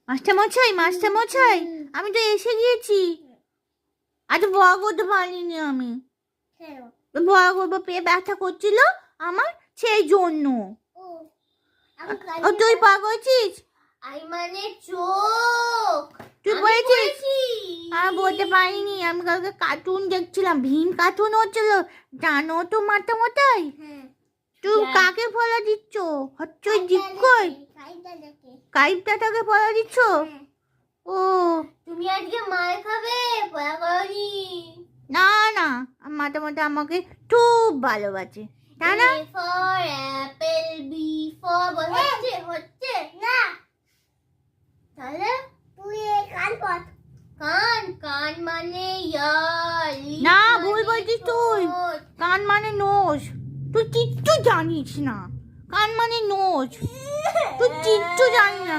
মাস্টারমশাই মাস্টারমশাই, আমি তো এসে গিয়েছি। আজ ভয় করতে পারিনি আমি। ভয় করবো, পেয়ে ব্যথা করছিল আমার, সেই জন্য। ও তুই পা করছিস? আই মানে চোখ। তুই বলেছিস? আমি বলতে পারিনি, আমি কালকে কার্টুন দেখছিলাম, ভীম কার্টুন হচ্ছিল, জানো তো মাতামশাই। তুই কাকে ফলা দিচ্ছ? হচ্ছই জিজ্ঞই কাইপটাটাকে ফলা দিচ্ছ? ও তুমি আজকে মার খাবে, পড়া করনি। না না, মাতামশাই আমাকে খুব ভালোবাসে, তাই না? A for apple, B for ball. হচ্ছে না, তাহলে তুই কান পড়। কান কান মানে ইয়ার, না, ভুল বলছিস তুই। কান মানে নোজ। তুই কিচ্ছু জানিস না। কান মানে নোজ, তুই কিচ্ছু জানিস না।